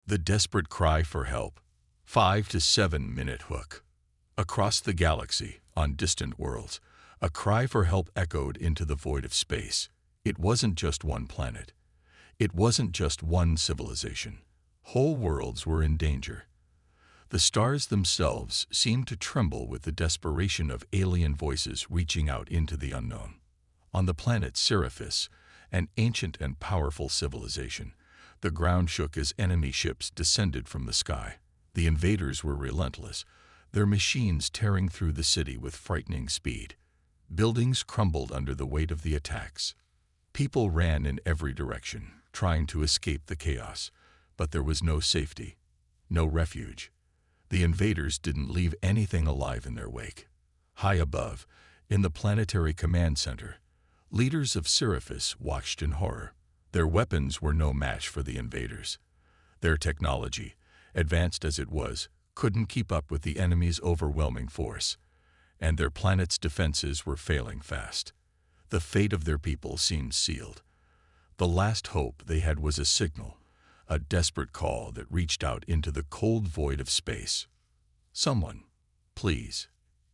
The desperate cry for help. 5 to 7 minute hook. Across the galaxy, on distant worlds, a cry for help echoed into the void of space. It wasn't just one planet. It wasn't just one civilization. Whole worlds were in danger. The stars themselves seemed to tremble with the desperation of alien voices reaching out into the unknown. On the planet Seraphis, an ancient and powerful civilization, the ground shook as enemy ships descended from the sky. The invaders were relentless, their machines tearing through the city with frightening speed. Buildings crumbled under the weight of the attacks. People ran in every direction, trying to escape the chaos, but there was no safety, no refuge. The invaders didn't leave anything alive in their wake. High above, in the planetary command center, leaders of Seraphis watched in horror. Their weapons were no match for the invaders. Their technology, advanced as it was, couldn't keep up with the enemy's overwhelming force, and their planet's defenses were failing fast. The fate of their people seemed sealed. The last hope they had was a signal, a desperate call that reached out into the cold void of space. Someone, please,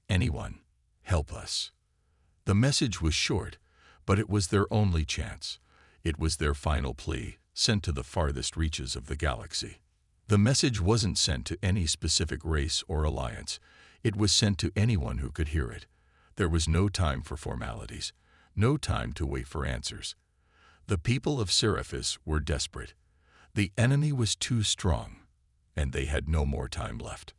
anyone, help us. The message was short, but it was their only chance. It was their final plea, sent to the farthest reaches of the galaxy. The message wasn't sent to any specific race or alliance. It was sent to anyone who could hear it. There was no time for formalities, no time to wait for answers. The people of Seraphis were desperate. The enemy was too strong, and they had no more time left.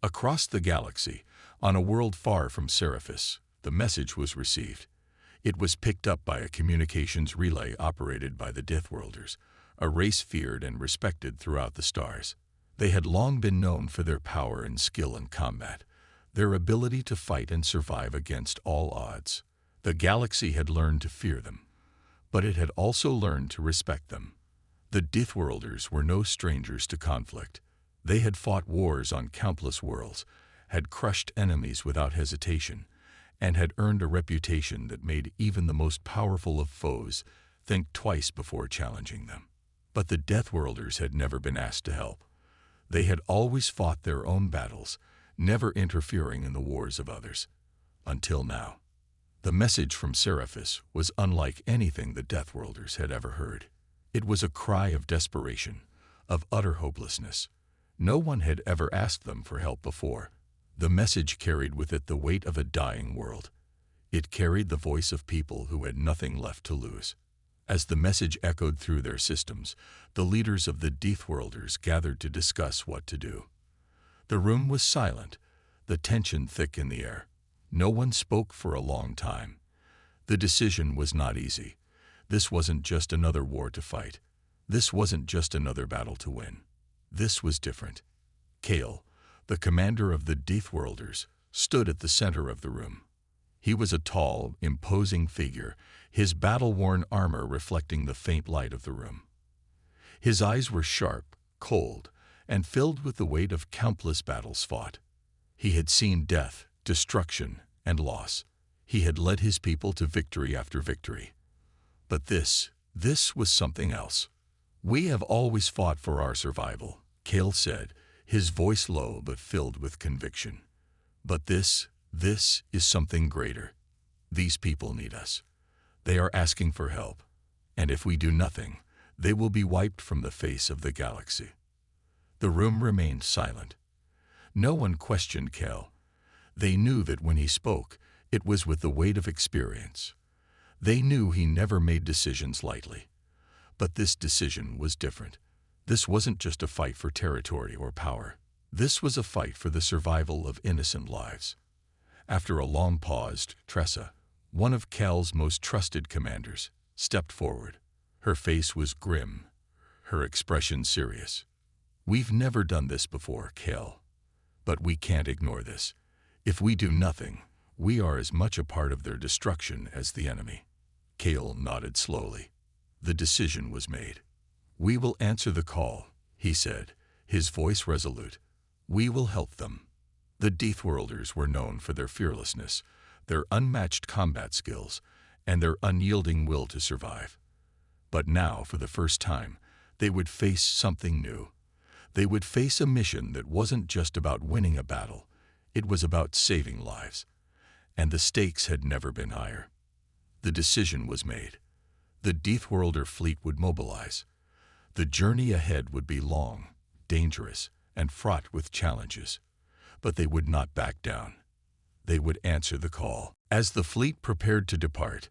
Across the galaxy, on a world far from Seraphis, the message was received. It was picked up by a communications relay operated by the Deathworlders, a race feared and respected throughout the stars. They had long been known for their power and skill in combat, their ability to fight and survive against all odds. The galaxy had learned to fear them, but it had also learned to respect them. The Deathworlders were no strangers to conflict. They had fought wars on countless worlds, had crushed enemies without hesitation, and had earned a reputation that made even the most powerful of foes think twice before challenging them. But the Deathworlders had never been asked to help. They had always fought their own battles, never interfering in the wars of others. Until now. The message from Seraphis was unlike anything the Deathworlders had ever heard. It was a cry of desperation, of utter hopelessness. No one had ever asked them for help before. The message carried with it the weight of a dying world. It carried the voice of people who had nothing left to lose. As the message echoed through their systems, the leaders of the Deathworlders gathered to discuss what to do. The room was silent, the tension thick in the air. No one spoke for a long time. The decision was not easy. This wasn't just another war to fight. This wasn't just another battle to win. This was different. Kale, the commander of the Deathworlders, stood at the center of the room. He was a tall, imposing figure, his battle-worn armor reflecting the faint light of the room. His eyes were sharp, cold, and filled with the weight of countless battles fought. He had seen death, destruction, and loss. He had led his people to victory after victory. But this was something else. "We have always fought for our survival," Kale said, his voice low but filled with conviction. "But this is something greater. These people need us. They are asking for help, and if we do nothing, they will be wiped from the face of the galaxy." The room remained silent. No one questioned Kale. They knew that when he spoke, it was with the weight of experience. They knew he never made decisions lightly. But this decision was different. This wasn't just a fight for territory or power. This was a fight for the survival of innocent lives. After a long pause, Tressa, one of Kale's most trusted commanders, stepped forward. Her face was grim, her expression serious. "We've never done this before, Kale. But we can't ignore this. If we do nothing, we are as much a part of their destruction as the enemy." Kale nodded slowly. The decision was made. "We will answer the call," he said, his voice resolute. "We will help them." The Deathworlders were known for their fearlessness, their unmatched combat skills, and their unyielding will to survive. But now, for the first time, they would face something new. They would face a mission that wasn't just about winning a battle, it was about saving lives. And the stakes had never been higher. The decision was made. The Deathworlder fleet would mobilize. The journey ahead would be long, dangerous, and fraught with challenges. But they would not back down. They would answer the call. As the fleet prepared to depart,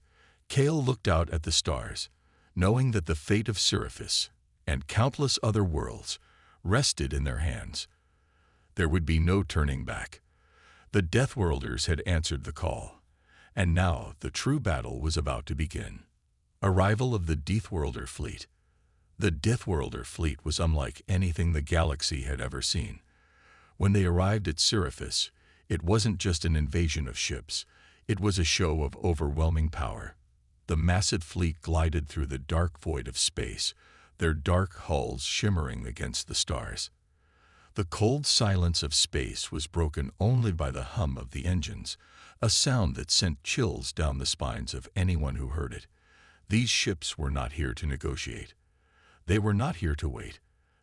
Kale looked out at the stars, knowing that the fate of Sirius and countless other worlds rested in their hands. There would be no turning back. The Deathworlders had answered the call, and now the true battle was about to begin. Arrival of the Deathworlder fleet. The Deathworlder fleet was unlike anything the galaxy had ever seen. When they arrived at Sirius, it wasn't just an invasion of ships, it was a show of overwhelming power. The massive fleet glided through the dark void of space, their dark hulls shimmering against the stars. The cold silence of space was broken only by the hum of the engines, a sound that sent chills down the spines of anyone who heard it. These ships were not here to negotiate. They were not here to wait.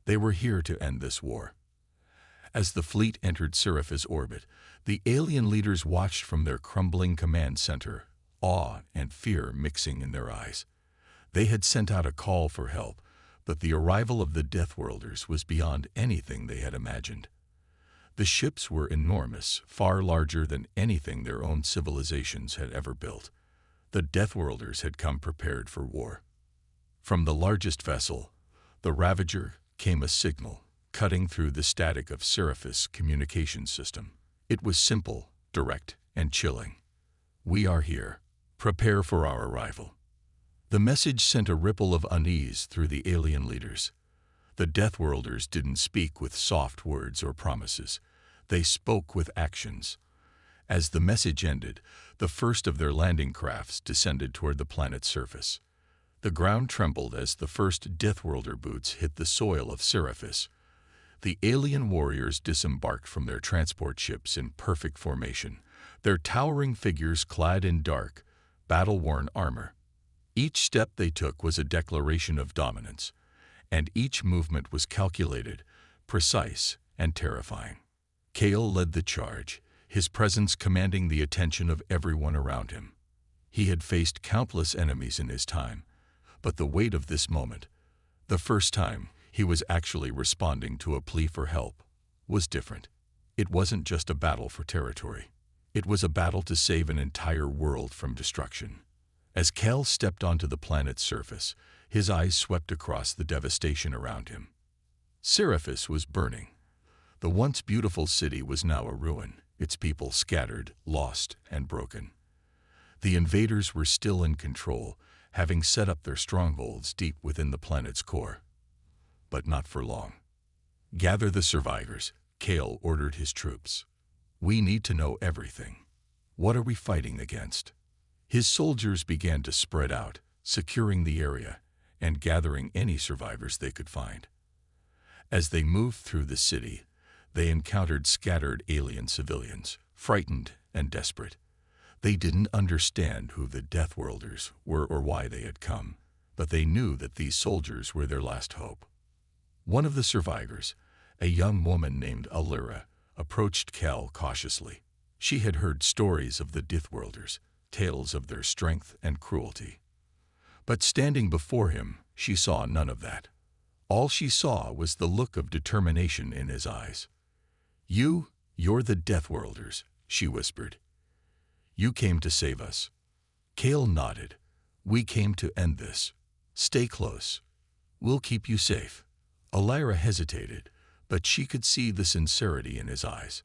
They were here to end this war. As the fleet entered Sirius orbit, the alien leaders watched from their crumbling command center, awe and fear mixing in their eyes. They had sent out a call for help, but the arrival of the Deathworlders was beyond anything they had imagined. The ships were enormous, far larger than anything their own civilizations had ever built. The Deathworlders had come prepared for war. From the largest vessel, the Ravager, came a signal, cutting through the static of Sirius' communication system. It was simple, direct, and chilling. "We are here. Prepare for our arrival." The message sent a ripple of unease through the alien leaders. The Deathworlders didn't speak with soft words or promises. They spoke with actions. As the message ended, the first of their landing crafts descended toward the planet's surface. The ground trembled as the first Deathworlder boots hit the soil of Sirius. The alien warriors disembarked from their transport ships in perfect formation, their towering figures clad in dark, battle-worn armor. Each step they took was a declaration of dominance, and each movement was calculated, precise, and terrifying. Kale led the charge, his presence commanding the attention of everyone around him. He had faced countless enemies in his time, but the weight of this moment, the first time he was actually responding to a plea for help, was different. It wasn't just a battle for territory. It was a battle to save an entire world from destruction. As Kel stepped onto the planet's surface, his eyes swept across the devastation around him. Sirius was burning. The once beautiful city was now a ruin, its people scattered, lost, and broken. The invaders were still in control, having set up their strongholds deep within the planet's core. But not for long. "Gather the survivors," Kale ordered his troops. "We need to know everything. What are we fighting against?" His soldiers began to spread out, securing the area and gathering any survivors they could find. As they moved through the city, they encountered scattered alien civilians, frightened and desperate. They didn't understand who the Deathworlders were or why they had come, but they knew that these soldiers were their last hope. One of the survivors, a young woman named Alira, approached Kel cautiously. She had heard stories of the Deathworlders, tales of their strength and cruelty. But standing before him, she saw none of that. All she saw was the look of determination in his eyes. You're the Deathworlders," she whispered. "You came to save us." Kale nodded. "We came to end this. Stay close. We'll keep you safe." Alira hesitated, but she could see the sincerity in his eyes.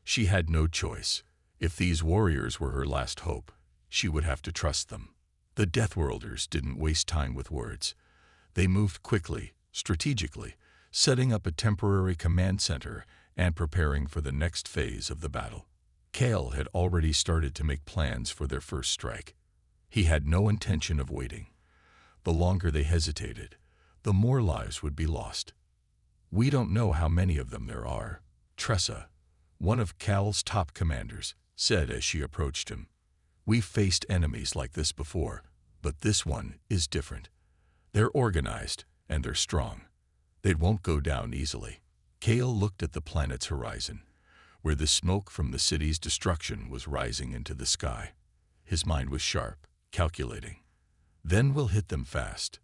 She had no choice. If these warriors were her last hope, she would have to trust them. The Deathworlders didn't waste time with words. They moved quickly, strategically, setting up a temporary command center and preparing for the next phase of the battle. Kale had already started to make plans for their first strike. He had no intention of waiting. The longer they hesitated, the more lives would be lost. "We don't know how many of them there are," Tressa, one of Cal's top commanders, said as she approached him. "We've faced enemies like this before, but this one is different. They're organized, and they're strong. They won't go down easily." Kale looked at the planet's horizon, where the smoke from the city's destruction was rising into the sky. His mind was sharp, calculating. Then we'll hit them fast.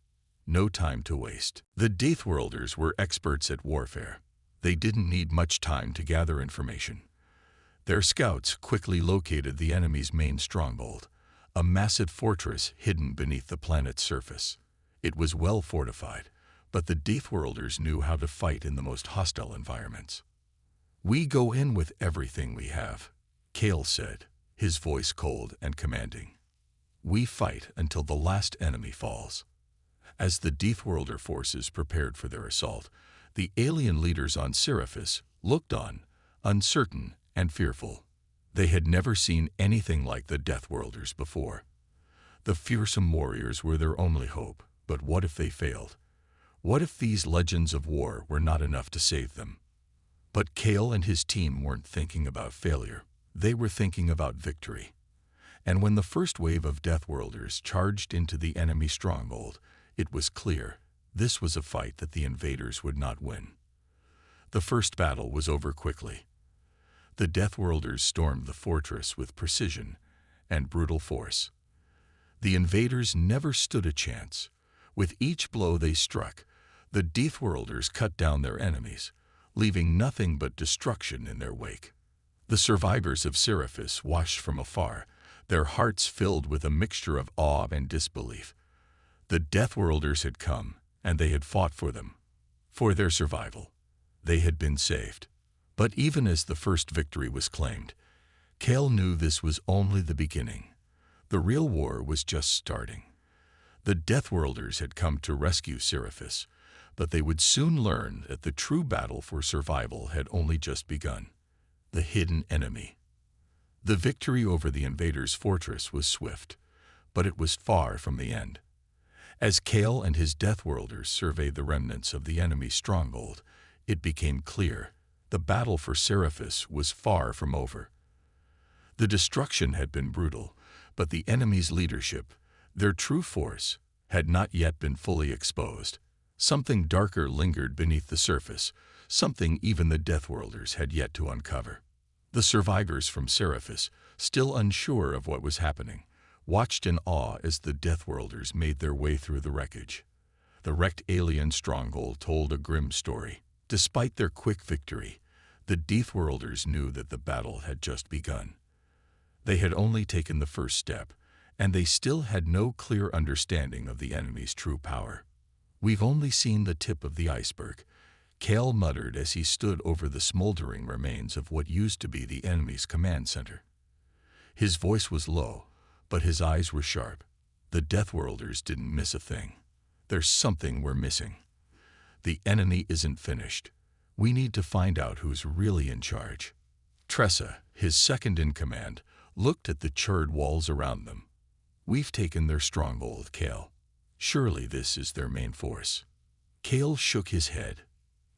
No time to waste. The Deathworlders were experts at warfare. They didn't need much time to gather information. Their scouts quickly located the enemy's main stronghold, a massive fortress hidden beneath the planet's surface. It was well fortified, but the Deathworlders knew how to fight in the most hostile environments. "We go in with everything we have," Kale said, his voice cold and commanding. "We fight until the last enemy falls." As the Deathworlder forces prepared for their assault, the alien leaders on Seraphis looked on, uncertain and fearful. They had never seen anything like the Deathworlders before. The fearsome warriors were their only hope, but what if they failed? What if these legends of war were not enough to save them? But Kale and his team weren't thinking about failure. They were thinking about victory. And when the first wave of Deathworlders charged into the enemy stronghold, it was clear this was a fight that the invaders would not win. The first battle was over quickly. The Deathworlders stormed the fortress with precision and brutal force. The invaders never stood a chance. With each blow they struck, the Deathworlders cut down their enemies, leaving nothing but destruction in their wake. The survivors of Seraphis watched from afar, their hearts filled with a mixture of awe and disbelief. The Deathworlders had come, and they had fought for them, for their survival. They had been saved. But even as the first victory was claimed, Kale knew this was only the beginning. The real war was just starting. The Deathworlders had come to rescue Seraphis, but they would soon learn that the true battle for survival had only just begun. The hidden enemy. The victory over the invaders' fortress was swift, but it was far from the end. As Kale and his Deathworlders surveyed the remnants of the enemy's stronghold, it became clear the battle for Seraphis was far from over. The destruction had been brutal, but the enemy's leadership, their true force, had not yet been fully exposed. Something darker lingered beneath the surface, something even the Deathworlders had yet to uncover. The survivors from Seraphis, still unsure of what was happening, watched in awe as the Deathworlders made their way through the wreckage. The wrecked alien stronghold told a grim story. Despite their quick victory, the Deathworlders knew that the battle had just begun. They had only taken the first step, and they still had no clear understanding of the enemy's true power. "We've only seen the tip of the iceberg," Kale muttered as he stood over the smoldering remains of what used to be the enemy's command center. His voice was low, but his eyes were sharp. The Deathworlders didn't miss a thing. "There's something we're missing. The enemy isn't finished. We need to find out who's really in charge." Tressa, his second in command, looked at the charred walls around them. "We've taken their stronghold, Kale. Surely this is their main force." Kale shook his head.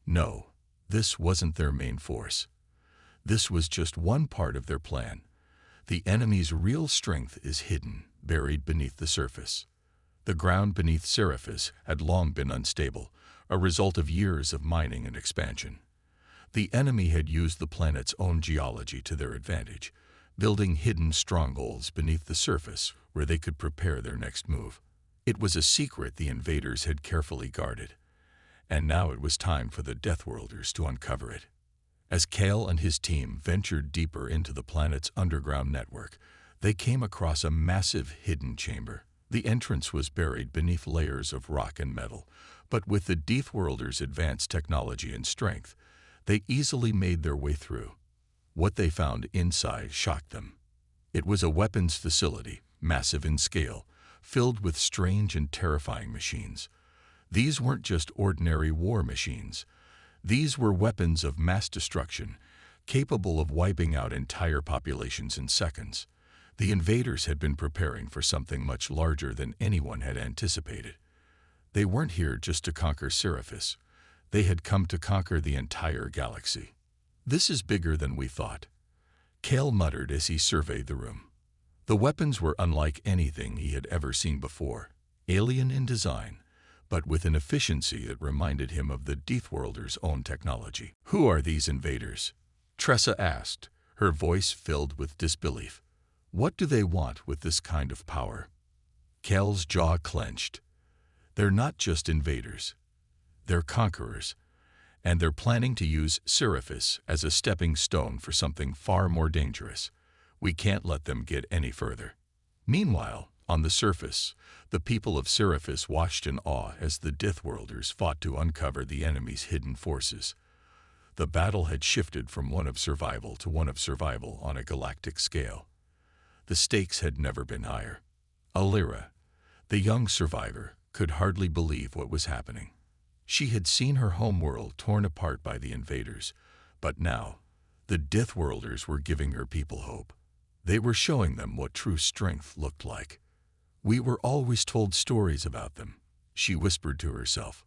No, this wasn't their main force. This was just one part of their plan. The enemy's real strength is hidden, buried beneath the surface. The ground beneath Seraphis had long been unstable, a result of years of mining and expansion. The enemy had used the planet's own geology to their advantage, building hidden strongholds beneath the surface where they could prepare their next move. It was a secret the invaders had carefully guarded, and now it was time for the Deathworlders to uncover it. As Kale and his team ventured deeper into the planet's underground network, they came across a massive hidden chamber. The entrance was buried beneath layers of rock and metal, but with the Deathworlders' advanced technology and strength, they easily made their way through. What they found inside shocked them. It was a weapons facility, massive in scale, filled with strange and terrifying machines. These weren't just ordinary war machines. These were weapons of mass destruction, capable of wiping out entire populations in seconds. The invaders had been preparing for something much larger than anyone had anticipated. They weren't here just to conquer Seraphis. They had come to conquer the entire galaxy. "This is bigger than we thought," Kale muttered as he surveyed the room. The weapons were unlike anything he had ever seen before, alien in design, but with an efficiency that reminded him of the Deathworlders' own technology. "Who are these invaders?" Tressa asked, her voice filled with disbelief. "What do they want with this kind of power?" Cal's jaw clenched. "They're not just invaders. They're conquerors, and they're planning to use Seraphis as a stepping stone for something far more dangerous. We can't let them get any further." Meanwhile, on the surface, the people of Seraphis watched in awe as the Deathworlders fought to uncover the enemy's hidden forces. The battle had shifted from one of survival to one of survival on a galactic scale. The stakes had never been higher. Alira, the young survivor, could hardly believe what was happening. She had seen her homeworld torn apart by the invaders, but now, the Deathworlders were giving her people hope. They were showing them what true strength looked like. "We were always told stories about them," she whispered to herself.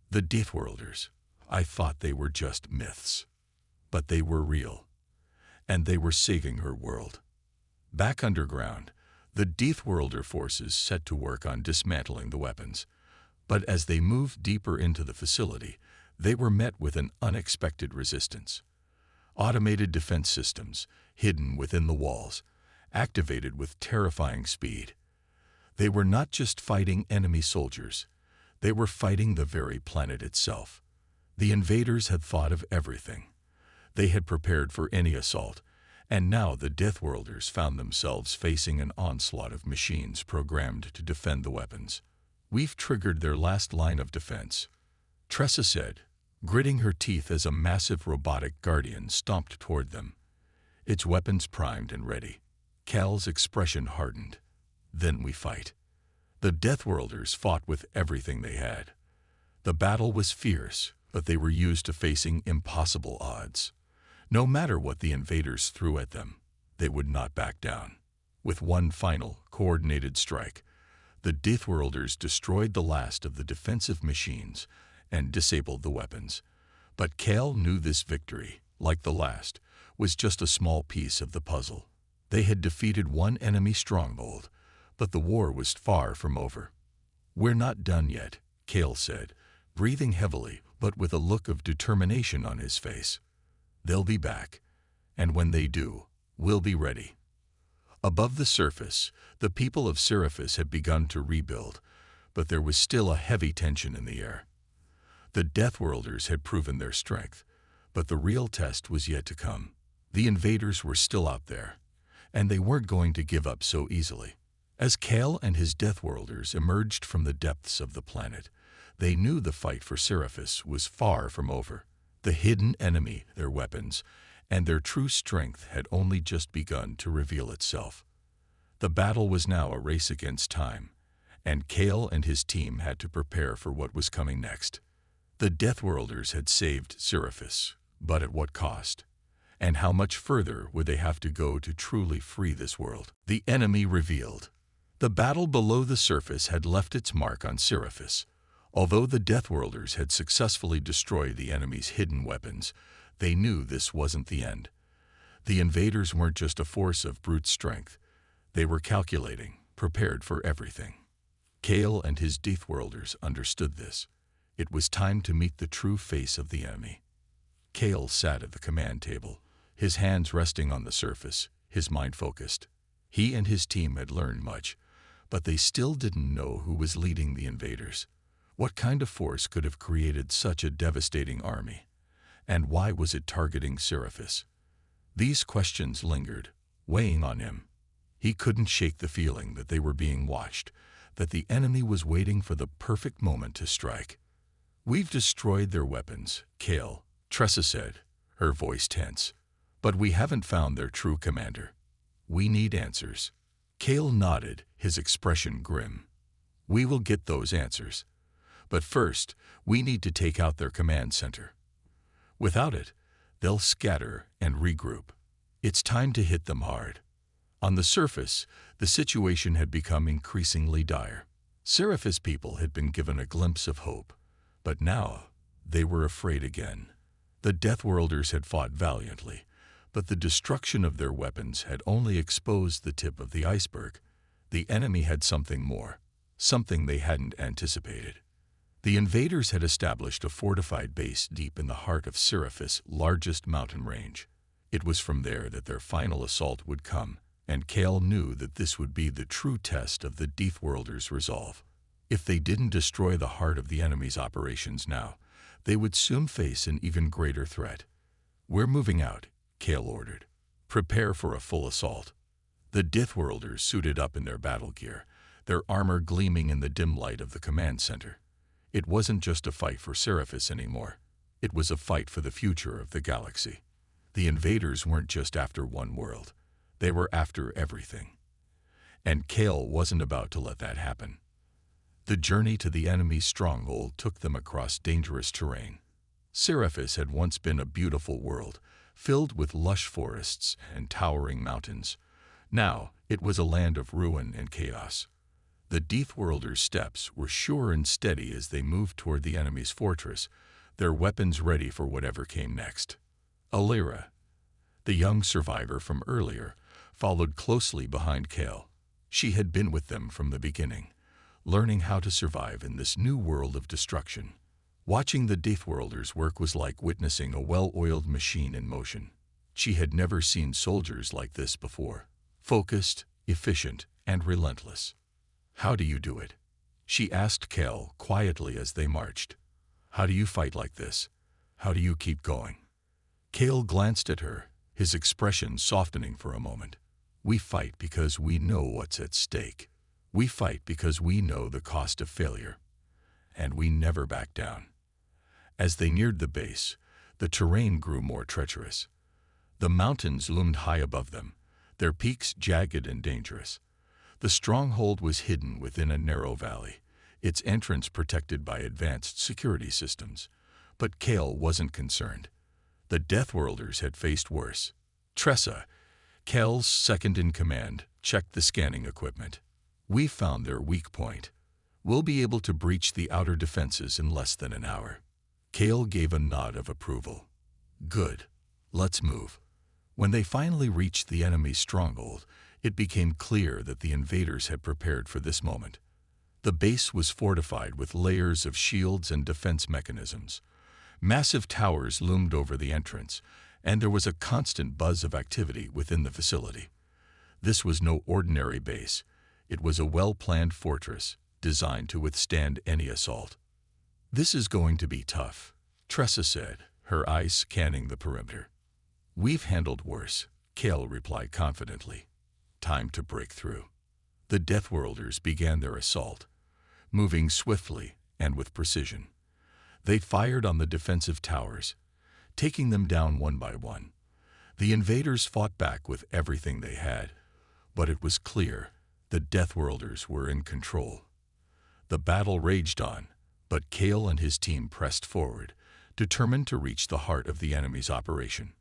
"The Deathworlders. I thought they were just myths. But they were real. And they were saving her world." Back underground, the Deathworlder forces set to work on dismantling the weapons. But as they moved deeper into the facility, they were met with an unexpected resistance. Automated defense systems, hidden within the walls, activated with terrifying speed. They were not just fighting enemy soldiers. They were fighting the very planet itself. The invaders had thought of everything. They had prepared for any assault, and now the Deathworlders found themselves facing an onslaught of machines programmed to defend the weapons. "We've triggered their last line of defense," Tressa said, gritting her teeth as a massive robotic guardian stomped toward them, its weapons primed and ready. Cal's expression hardened. "Then we fight." The Deathworlders fought with everything they had. The battle was fierce, but they were used to facing impossible odds. No matter what the invaders threw at them, they would not back down. With one final, coordinated strike, the Deathworlders destroyed the last of the defensive machines and disabled the weapons. But Cal knew this victory, like the last, was just a small piece of the puzzle. They had defeated one enemy stronghold, but the war was far from over. "We're not done yet," Cal said, breathing heavily but with a look of determination on his face. "They'll be back, and when they do, we'll be ready." Above the surface, the people of Seraphis had begun to rebuild, but there was still a heavy tension in the air. The Deathworlders had proven their strength, but the real test was yet to come. The invaders were still out there, and they weren't going to give up so easily. As Cal and his Deathworlders emerged from the depths of the planet, they knew the fight for Seraphis was far from over. The hidden enemy, their weapons, and their true strength had only just begun to reveal itself. The battle was now a race against time, and Cal and his team had to prepare for what was coming next. The Deathworlders had saved Seraphis, but at what cost? And how much further would they have to go to truly free this world? The enemy revealed. The battle below the surface had left its mark on Seraphis. Although the Deathworlders had successfully destroyed the enemy's hidden weapons, they knew this wasn't the end. The invaders weren't just a force of brute strength. They were calculating, prepared for everything. Cal and his Deathworlders understood this. It was time to meet the true face of the enemy. Cal sat at the command table, his hands resting on the surface, his mind focused. He and his team had learned much, but they still didn't know who was leading the invaders. What kind of force could have created such a devastating army? And why was it targeting Seraphis? These questions lingered, weighing on him. He couldn't shake the feeling that they were being watched, that the enemy was waiting for the perfect moment to strike. "We've destroyed their weapons, Cal," Tressa said, her voice tense. "But we haven't found their true commander. We need answers." Cal nodded, his expression grim. "We will get those answers. But first, we need to take out their command center. Without it, they'll scatter and regroup. It's time to hit them hard." On the surface, the situation had become increasingly dire. Seraphis people had been given a glimpse of hope, but now they were afraid again. The Deathworlders had fought valiantly, but the destruction of their weapons had only exposed the tip of the iceberg. The enemy had something more, something they hadn't anticipated. The invaders had established a fortified base deep in the heart of Seraphis' largest mountain range. It was from there that their final assault would come, and Kale knew that this would be the true test of the Deathworlders' resolve. If they didn't destroy the heart of the enemy's operations now, they would soon face an even greater threat. "We're moving out," Kale ordered. "Prepare for a full assault." The Deathworlders suited up in their battle gear, their armor gleaming in the dim light of the command center. It wasn't just a fight for Seraphis anymore. It was a fight for the future of the galaxy. The invaders weren't just after one world. They were after everything. And Kale wasn't about to let that happen. The journey to the enemy's stronghold took them across dangerous terrain. Seraphis had once been a beautiful world, filled with lush forests and towering mountains. Now, it was a land of ruin and chaos. The Deathworlders' steps were sure and steady as they moved toward the enemy's fortress, their weapons ready for whatever came next. Alira, the young survivor from earlier, followed closely behind Kale. She had been with them from the beginning, learning how to survive in this new world of destruction. Watching the Deathworlders work was like witnessing a well-oiled machine in motion. She had never seen soldiers like this before. Focused, efficient, and relentless. "How do you do it?" she asked Kale quietly as they marched. "How do you fight like this? How do you keep going?" Kale glanced at her, his expression softening for a moment. "We fight because we know what's at stake. We fight because we know the cost of failure. And we never back down." As they neared the base, the terrain grew more treacherous. The mountains loomed high above them, their peaks jagged and dangerous. The stronghold was hidden within a narrow valley, its entrance protected by advanced security systems. But Kale wasn't concerned. The Deathworlders had faced worse. Tressa, Kale's second-in-command, checked the scanning equipment. "We found their weak point. We'll be able to breach the outer defenses in less than an hour." Kale gave a nod of approval. "Good. Let's move." When they finally reached the enemy's stronghold, it became clear that the invaders had prepared for this moment. The base was fortified with layers of shields and defense mechanisms. Massive towers loomed over the entrance, and there was a constant buzz of activity within the facility. This was no ordinary base. It was a well-planned fortress, designed to withstand any assault. "This is going to be tough," Tressa said, her eyes scanning the perimeter. "We've handled worse," Kale replied confidently. "Time to break through." The Deathworlders began their assault, moving swiftly and with precision. They fired on the defensive towers, taking them down one by one. The invaders fought back with everything they had, but it was clear the Deathworlders were in control. The battle raged on, but Kale and his team pressed forward, determined to reach the heart of the enemy's operation.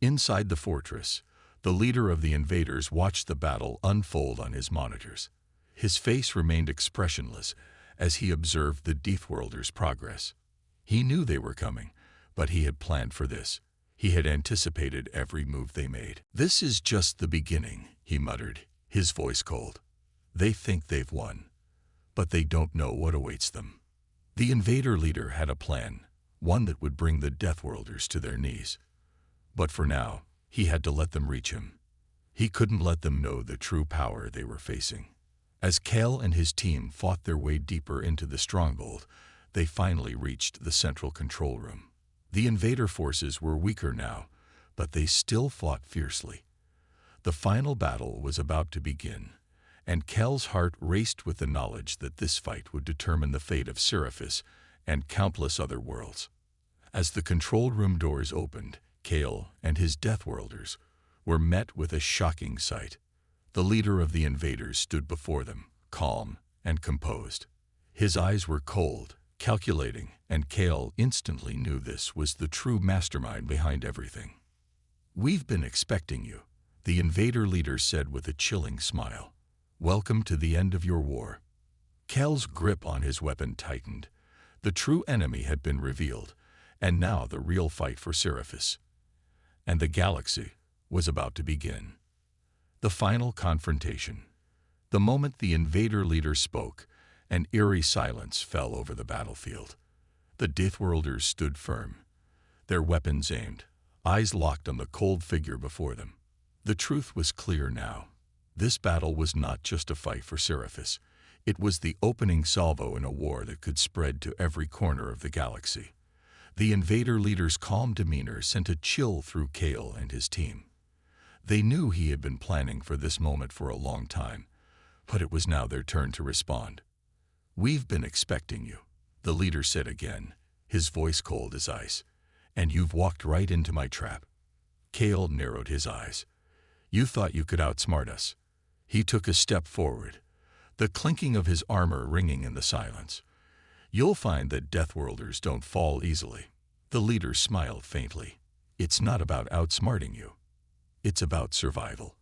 Inside the fortress, the leader of the invaders watched the battle unfold on his monitors. His face remained expressionless as he observed the Deathworlders' progress. He knew they were coming, but he had planned for this. He had anticipated every move they made. "This is just the beginning," he muttered, his voice cold. "They think they've won, but they don't know what awaits them." The invader leader had a plan, one that would bring the Deathworlders to their knees. But for now, he had to let them reach him. He couldn't let them know the true power they were facing. As Kale and his team fought their way deeper into the stronghold, they finally reached the central control room. The invader forces were weaker now, but they still fought fiercely. The final battle was about to begin, and Kale's heart raced with the knowledge that this fight would determine the fate of Seraphis and countless other worlds. As the control room doors opened, Kale and his Deathworlders were met with a shocking sight. The leader of the invaders stood before them, calm and composed. His eyes were cold, calculating, and Kale instantly knew this was the true mastermind behind everything. "We've been expecting you," the invader leader said with a chilling smile. "Welcome to the end of your war." Kale's grip on his weapon tightened. The true enemy had been revealed, and now the real fight for Seraphis and the galaxy was about to begin. The final confrontation. The moment the invader leader spoke, An eerie silence fell over the battlefield. The Deathworlders stood firm, their weapons aimed, eyes locked on the cold figure before them. The truth was clear now. This battle was not just a fight for Seraphis. It was the opening salvo in a war that could spread to every corner of the galaxy. The invader leader's calm demeanor sent a chill through Kale and his team. They knew he had been planning for this moment for a long time, but it was now their turn to respond. "We've been expecting you," the leader said again, his voice cold as ice. "And you've walked right into my trap." Kale narrowed his eyes. "You thought you could outsmart us." He took a step forward, the clinking of his armor ringing in the silence. "You'll find that Deathworlders don't fall easily." The leader smiled faintly. "It's not about outsmarting you. It's about survival.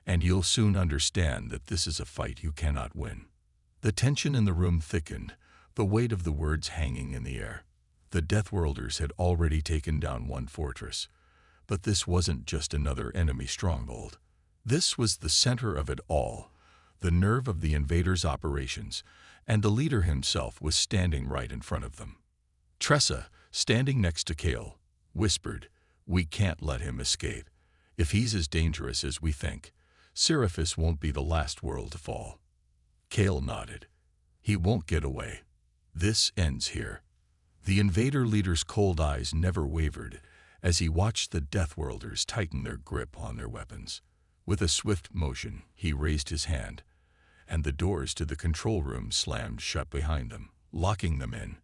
And you'll soon understand that this is a fight you cannot win." The tension in the room thickened, the weight of the words hanging in the air. The Deathworlders had already taken down one fortress, but this wasn't just another enemy stronghold. This was the center of it all, the nerve of the invaders' operations, and the leader himself was standing right in front of them. Tressa, standing next to Kale, whispered, "We can't let him escape. If he's as dangerous as we think, Seraphis won't be the last world to fall." Kale nodded. "He won't get away. This ends here." The invader leader's cold eyes never wavered as he watched the Deathworlders tighten their grip on their weapons. With a swift motion, he raised his hand, and the doors to the control room slammed shut behind them, locking them in.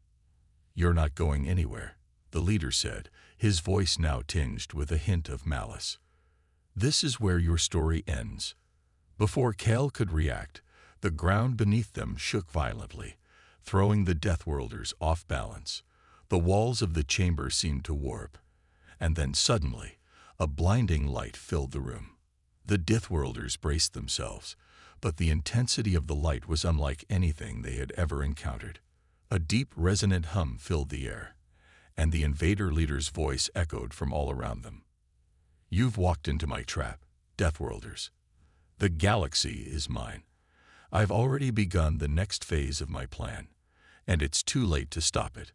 "You're not going anywhere," the leader said, his voice now tinged with a hint of malice. "This is where your story ends." Before Kale could react, the ground beneath them shook violently, throwing the Deathworlders off balance. The walls of the chamber seemed to warp, and then suddenly, a blinding light filled the room. The Deathworlders braced themselves, but the intensity of the light was unlike anything they had ever encountered. A deep, resonant hum filled the air, and the invader leader's voice echoed from all around them. "You've walked into my trap, Deathworlders. The galaxy is mine. I've already begun the next phase of my plan, and it's too late to stop it."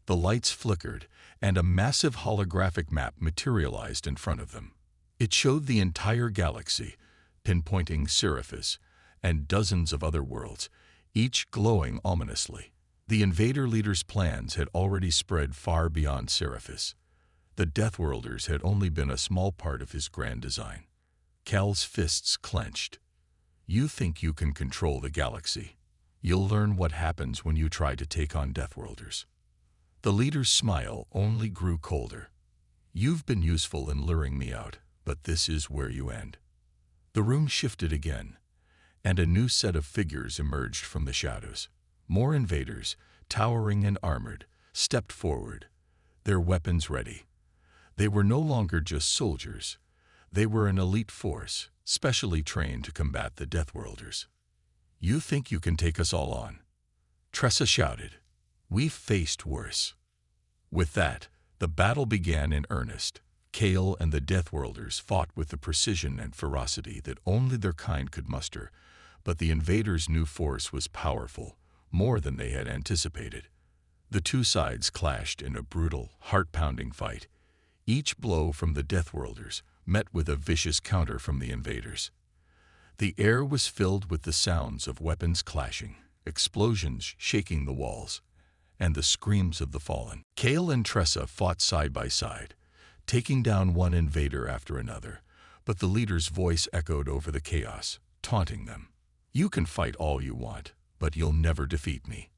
The lights flickered, and a massive holographic map materialized in front of them. It showed the entire galaxy, pinpointing Seraphis and dozens of other worlds, each glowing ominously. The invader leader's plans had already spread far beyond Seraphis. The Deathworlders had only been a small part of his grand design. Cal's fists clenched. "You think you can control the galaxy? You'll learn what happens when you try to take on Deathworlders." The leader's smile only grew colder. "You've been useful in luring me out, but this is where you end." The room shifted again, and a new set of figures emerged from the shadows. More invaders, towering and armored, stepped forward, their weapons ready. They were no longer just soldiers. They were an elite force, specially trained to combat the Deathworlders. "You think you can take us all on?" Tressa shouted. "We've faced worse." With that, the battle began in earnest. Kale and the Deathworlders fought with the precision and ferocity that only their kind could muster, but the invaders' new force was powerful, more than they had anticipated. The two sides clashed in a brutal, heart-pounding fight. Each blow from the Deathworlders met with a vicious counter from the invaders. The air was filled with the sounds of weapons clashing, explosions shaking the walls, and the screams of the fallen. Kale and Tressa fought side by side, taking down one invader after another, but the leader's voice echoed over the chaos, taunting them. "You can fight all you want, but you'll never defeat me."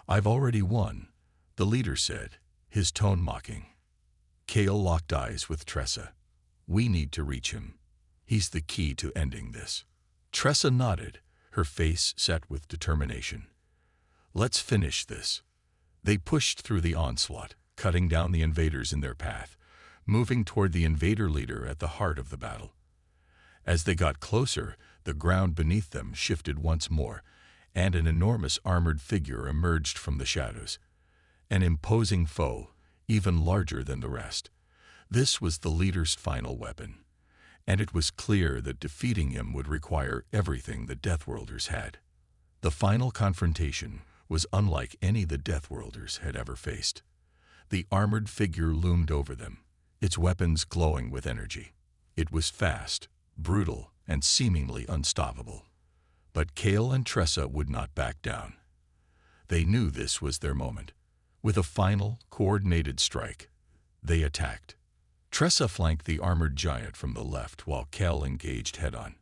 "I've already won," the leader said, his tone mocking. Kale locked eyes with Tressa. "We need to reach him. He's the key to ending this." Tressa nodded, her face set with determination. "Let's finish this." They pushed through the onslaught, cutting down the invaders in their path, moving toward the invader leader at the heart of the battle. As they got closer, the ground beneath them shifted once more, and an enormous armored figure emerged from the shadows. An imposing foe, even larger than the rest. This was the leader's final weapon, and it was clear that defeating him would require everything the Deathworlders had. The final confrontation was unlike any the Deathworlders had ever faced. The armored figure loomed over them, its weapons glowing with energy. It was fast, brutal, and seemingly unstoppable. But Kale and Tressa would not back down. They knew this was their moment. With a final, coordinated strike, they attacked. Tressa flanked the armored giant from the left while Kale engaged head-on.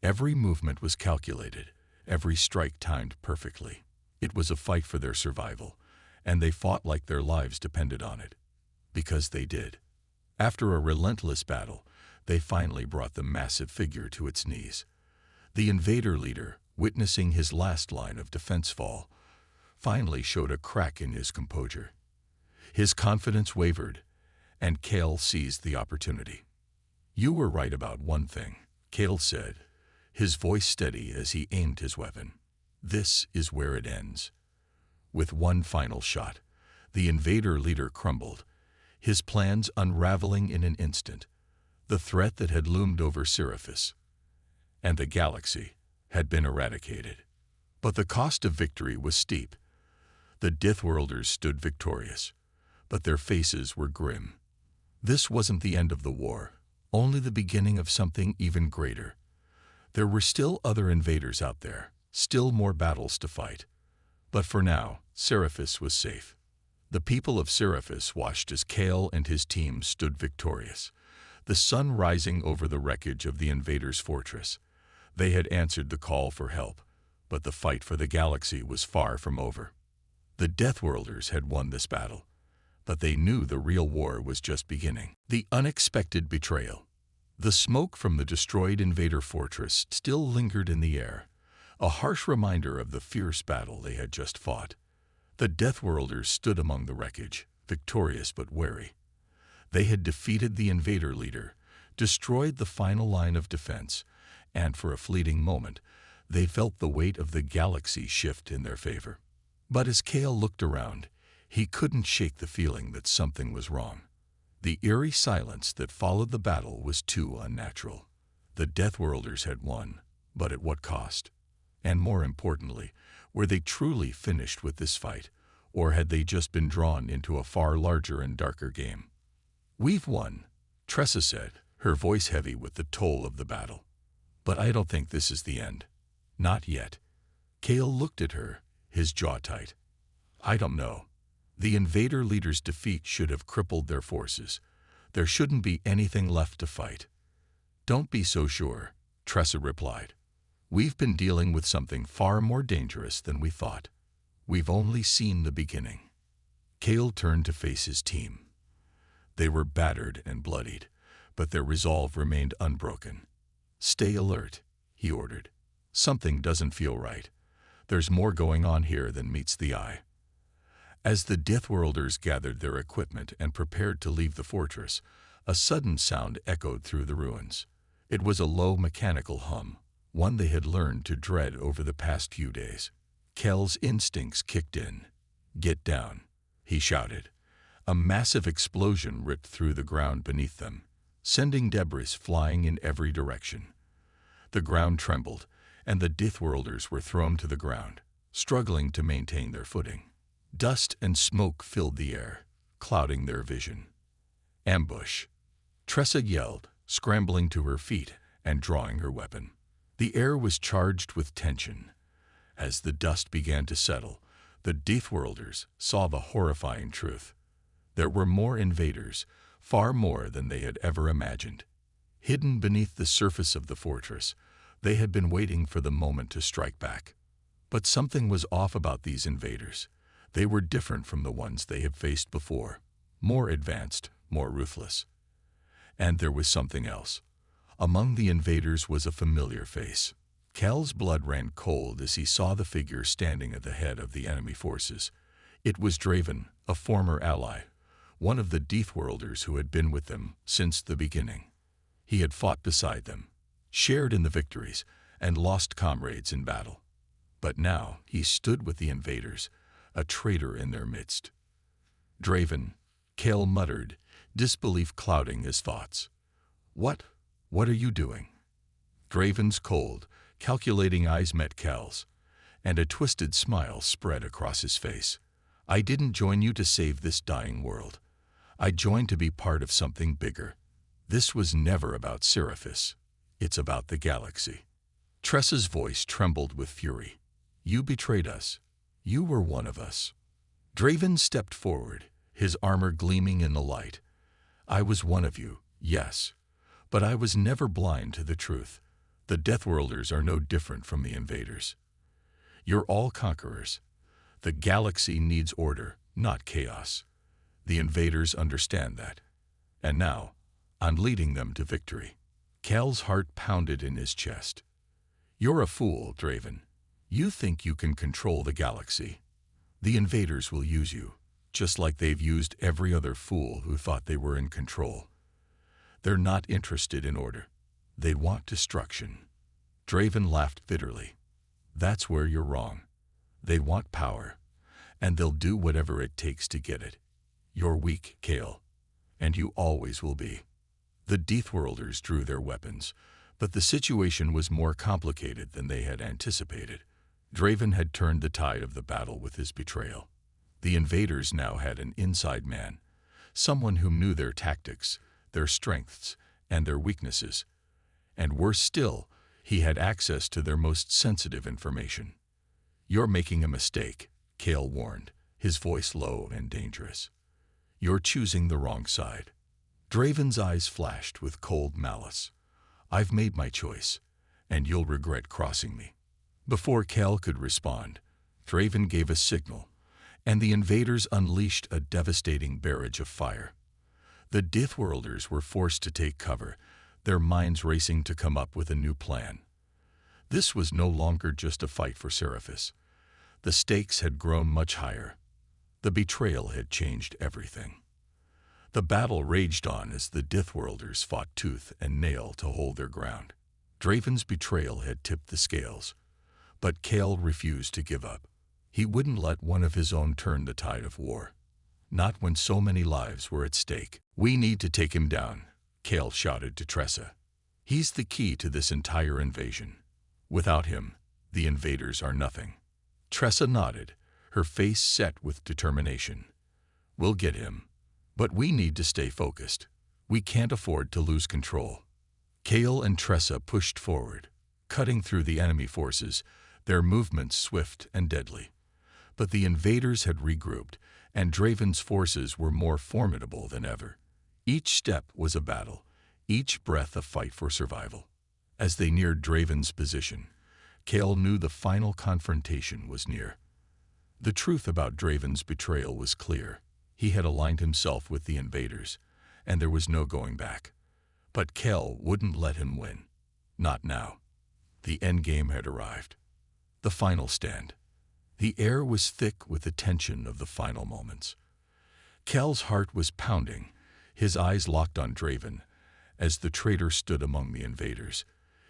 Every movement was calculated, every strike timed perfectly. It was a fight for their survival, and they fought like their lives depended on it. Because they did. After a relentless battle, they finally brought the massive figure to its knees. The invader leader, witnessing his last line of defense fall, finally showed a crack in his composure. His confidence wavered, and Kale seized the opportunity. "You were right about one thing," Kale said, his voice steady as he aimed his weapon. "This is where it ends." With one final shot, the invader leader crumbled, his plans unraveling in an instant. The threat that had loomed over Sirius and the galaxy had been eradicated. But the cost of victory was steep. The Deathworlders stood victorious, but their faces were grim. This wasn't the end of the war, only the beginning of something even greater. There were still other invaders out there, still more battles to fight. But for now, Sirius was safe. The people of Sirius watched as Kale and his team stood victorious, the sun rising over the wreckage of the invaders' fortress. They had answered the call for help, but the fight for the galaxy was far from over. The Deathworlders had won this battle, but they knew the real war was just beginning. The unexpected betrayal. The smoke from the destroyed invader fortress still lingered in the air, a harsh reminder of the fierce battle they had just fought. The Deathworlders stood among the wreckage, victorious but wary. They had defeated the invader leader, destroyed the final line of defense, and for a fleeting moment, they felt the weight of the galaxy shift in their favor. But as Kale looked around, he couldn't shake the feeling that something was wrong. The eerie silence that followed the battle was too unnatural. The Deathworlders had won, but at what cost? And more importantly, were they truly finished with this fight, or had they just been drawn into a far larger and darker game? "We've won," Tressa said, her voice heavy with the toll of the battle. "But I don't think this is the end." "Not yet." Kale looked at her, his jaw tight. "I don't know. The invader leader's defeat should have crippled their forces. There shouldn't be anything left to fight." "Don't be so sure," Tressa replied. "We've been dealing with something far more dangerous than we thought. We've only seen the beginning." Kale turned to face his team. They were battered and bloodied, but their resolve remained unbroken. "Stay alert," he ordered. "Something doesn't feel right. There's more going on here than meets the eye." As the Deathworlders gathered their equipment and prepared to leave the fortress, a sudden sound echoed through the ruins. It was a low mechanical hum, one they had learned to dread over the past few days. Kel's instincts kicked in. "Get down," he shouted. A massive explosion ripped through the ground beneath them, sending debris flying in every direction. The ground trembled, and the Deathworlders were thrown to the ground, struggling to maintain their footing. Dust and smoke filled the air, clouding their vision. "Ambush!" Tressa yelled, scrambling to her feet and drawing her weapon. The air was charged with tension. As the dust began to settle, the Deathworlders saw the horrifying truth. There were more invaders, far more than they had ever imagined. Hidden beneath the surface of the fortress, they had been waiting for the moment to strike back. But something was off about these invaders. They were different from the ones they had faced before, more advanced, more ruthless. And there was something else. Among the invaders was a familiar face. Kel's blood ran cold as he saw the figure standing at the head of the enemy forces. It was Draven, a former ally, one of the Deathworlders who had been with them since the beginning. He had fought beside them, shared in the victories, and lost comrades in battle. But now he stood with the invaders, a traitor in their midst. "Draven," Kel muttered, disbelief clouding his thoughts. What are you doing?" Draven's cold, calculating eyes met Kel's, and a twisted smile spread across his face. "I didn't join you to save this dying world. I joined to be part of something bigger. This was never about Seraphis. It's about the galaxy." Tressa's voice trembled with fury. "You betrayed us. You were one of us." Draven stepped forward, his armor gleaming in the light. "I was one of you, yes, but I was never blind to the truth. The Deathworlders are no different from the invaders. You're all conquerors. The galaxy needs order, not chaos. The invaders understand that. And now, I'm leading them to victory." Cal's heart pounded in his chest. "You're a fool, Draven. You think you can control the galaxy. The invaders will use you, just like they've used every other fool who thought they were in control. They're not interested in order. They want destruction." Draven laughed bitterly. "That's where you're wrong. They want power, and they'll do whatever it takes to get it. You're weak, Cal, and you always will be." The Deathworlders drew their weapons, but the situation was more complicated than they had anticipated. Draven had turned the tide of the battle with his betrayal. The invaders now had an inside man, someone who knew their tactics, their strengths, and their weaknesses. And worse still, he had access to their most sensitive information. "You're making a mistake," Cal warned, his voice low and dangerous. "You're choosing the wrong side." Draven's eyes flashed with cold malice. "I've made my choice, and you'll regret crossing me." Before Cal could respond, Draven gave a signal, and the invaders unleashed a devastating barrage of fire. The Deathworlders were forced to take cover, their minds racing to come up with a new plan. This was no longer just a fight for Seraphis. The stakes had grown much higher. The betrayal had changed everything. The battle raged on as the Deathworlders fought tooth and nail to hold their ground. Draven's betrayal had tipped the scales, but Cal refused to give up. He wouldn't let one of his own turn the tide of war. Not when so many lives were at stake. "We need to take him down," Cal shouted to Tressa. "He's the key to this entire invasion. Without him, the invaders are nothing." Tressa nodded, her face set with determination. "We'll get him, but we need to stay focused. We can't afford to lose control." Cal and Tressa pushed forward, cutting through the enemy forces, their movements swift and deadly. But the invaders had regrouped, and Draven's forces were more formidable than ever. Each step was a battle, each breath a fight for survival. As they neared Draven's position, Cal knew the final confrontation was near. The truth about Draven's betrayal was clear. He had aligned himself with the invaders, and there was no going back. But Cal wouldn't let him win. Not now. The endgame had arrived. The final stand. The air was thick with the tension of the final moments. Cal's heart was pounding, his eyes locked on Draven, as the traitor stood among the invaders,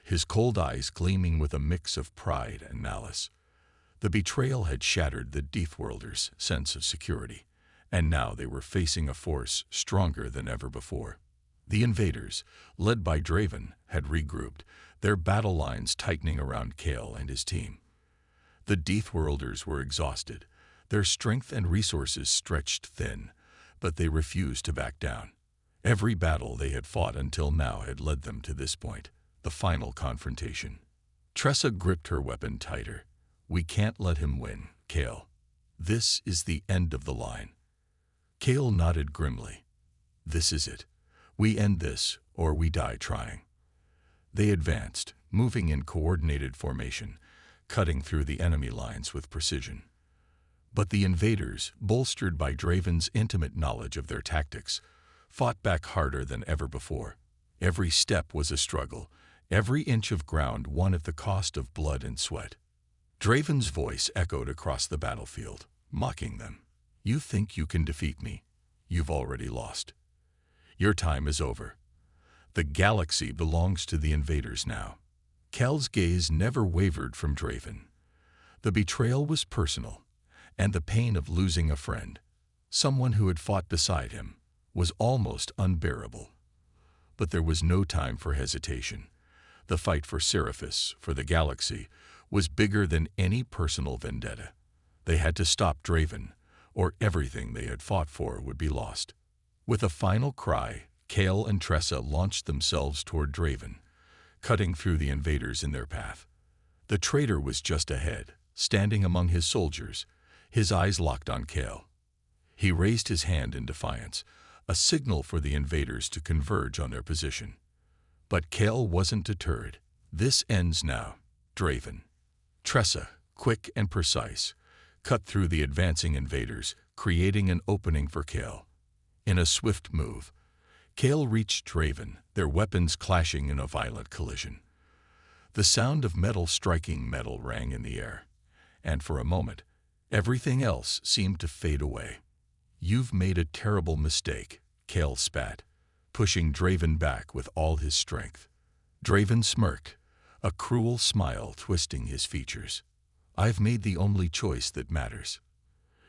his cold eyes gleaming with a mix of pride and malice. The betrayal had shattered the Deathworlders' sense of security, and now they were facing a force stronger than ever before. The invaders, led by Draven, had regrouped, their battle lines tightening around Cal and his team. The Deathworlders were exhausted, their strength and resources stretched thin, but they refused to back down. Every battle they had fought until now had led them to this point, the final confrontation. Tressa gripped her weapon tighter. "We can't let him win, Cal. This is the end of the line." Cal nodded grimly. "This is it. We end this, or we die trying." They advanced, moving in coordinated formation, cutting through the enemy lines with precision. But the invaders, bolstered by Draven's intimate knowledge of their tactics, fought back harder than ever before. Every step was a struggle, every inch of ground won at the cost of blood and sweat. Draven's voice echoed across the battlefield, mocking them. "You think you can defeat me? You've already lost. Your time is over. The galaxy belongs to the invaders now." Cal's gaze never wavered from Draven. The betrayal was personal, and the pain of losing a friend, someone who had fought beside him, was almost unbearable. But there was no time for hesitation. The fight for Seraphis, for the galaxy, was bigger than any personal vendetta. They had to stop Draven, or everything they had fought for would be lost. With a final cry, Kale and Tressa launched themselves toward Draven, cutting through the invaders in their path. The traitor was just ahead, standing among his soldiers, his eyes locked on Kale. He raised his hand in defiance, a signal for the invaders to converge on their position. But Kale wasn't deterred. "This ends now, Draven." Tressa, quick and precise, cut through the advancing invaders, creating an opening for Kale. In a swift move, Kale reached Draven, their weapons clashing in a violent collision. The sound of metal striking metal rang in the air, and for a moment, everything else seemed to fade away. "You've made a terrible mistake," Kale spat, pushing Draven back with all his strength. Draven smirked, a cruel smile twisting his features. "I've made the only choice that matters.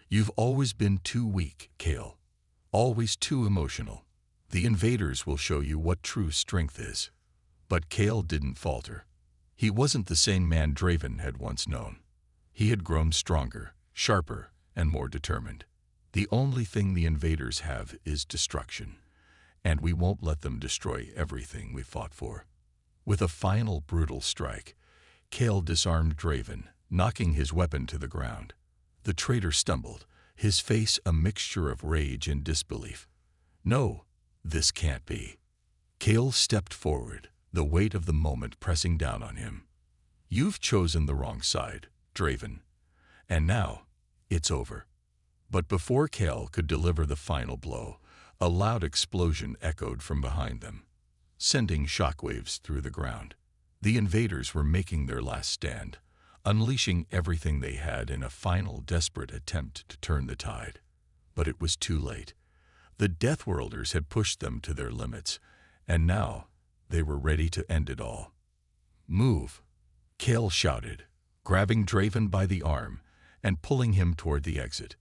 You've always been too weak, Kale. Always too emotional. The invaders will show you what true strength is." But Kale didn't falter. He wasn't the same man Draven had once known. He had grown stronger, sharper, and more determined. "The only thing the invaders have is destruction, and we won't let them destroy everything we fought for." With a final brutal strike, Kale disarmed Draven, knocking his weapon to the ground. The traitor stumbled, his face a mixture of rage and disbelief. "No, this can't be." Kale stepped forward, the weight of the moment pressing down on him. "You've chosen the wrong side, Draven, and now it's over." But before Kale could deliver the final blow, a loud explosion echoed from behind them, sending shockwaves through the ground. The invaders were making their last stand, unleashing everything they had in a final desperate attempt to turn the tide. But it was too late. The Deathworlders had pushed them to their limits, and now they were ready to end it all. "Move," Kale shouted, grabbing Draven by the arm and pulling him toward the exit.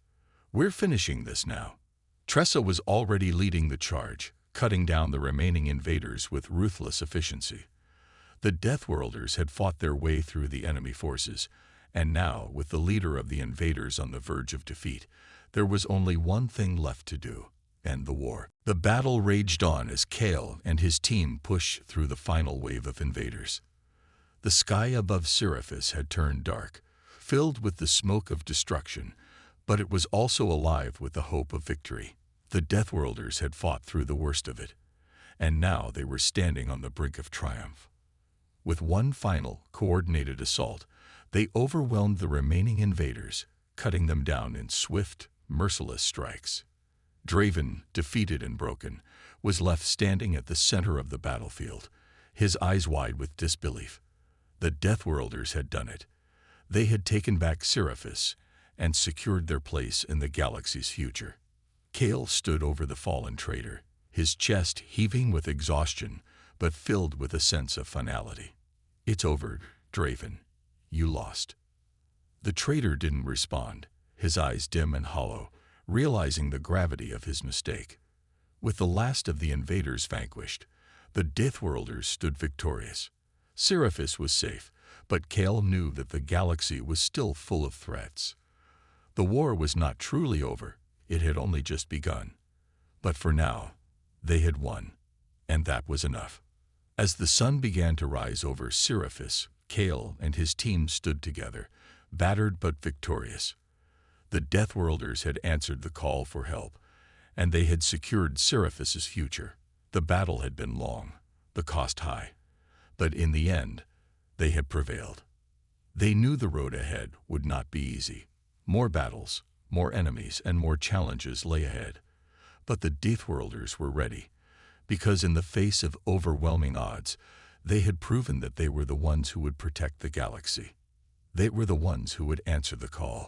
"We're finishing this now." Tressa was already leading the charge, cutting down the remaining invaders with ruthless efficiency. The Deathworlders had fought their way through the enemy forces, and now, with the leader of the invaders on the verge of defeat, there was only one thing left to do: end the war. The battle raged on as Kale and his team pushed through the final wave of invaders. The sky above Seraphis had turned dark, filled with the smoke of destruction, but it was also alive with the hope of victory. The Deathworlders had fought through the worst of it, and now they were standing on the brink of triumph. With one final, coordinated assault, they overwhelmed the remaining invaders, cutting them down in swift, merciless strikes. Draven, defeated and broken, was left standing at the center of the battlefield, his eyes wide with disbelief. The Deathworlders had done it. They had taken back Seraphis and secured their place in the galaxy's future. Kale stood over the fallen traitor, his chest heaving with exhaustion, but filled with a sense of finality. "It's over, Draven. You lost." The traitor didn't respond, his eyes dim and hollow, realizing the gravity of his mistake. With the last of the invaders vanquished, the Deathworlders stood victorious. Seraphis was safe, but Kale knew that the galaxy was still full of threats. The war was not truly over, it had only just begun. But for now, they had won, and that was enough. As the sun began to rise over Seraphis, Kale and his team stood together, battered but victorious. The Deathworlders had answered the call for help, and they had secured Seraphis's future. The battle had been long, the cost high, but in the end, they had prevailed. They knew the road ahead would not be easy. More battles, more enemies, and more challenges lay ahead. But the Deathworlders were ready, because in the face of overwhelming odds, they had proven that they were the ones who would protect the galaxy. They were the ones who would answer the call.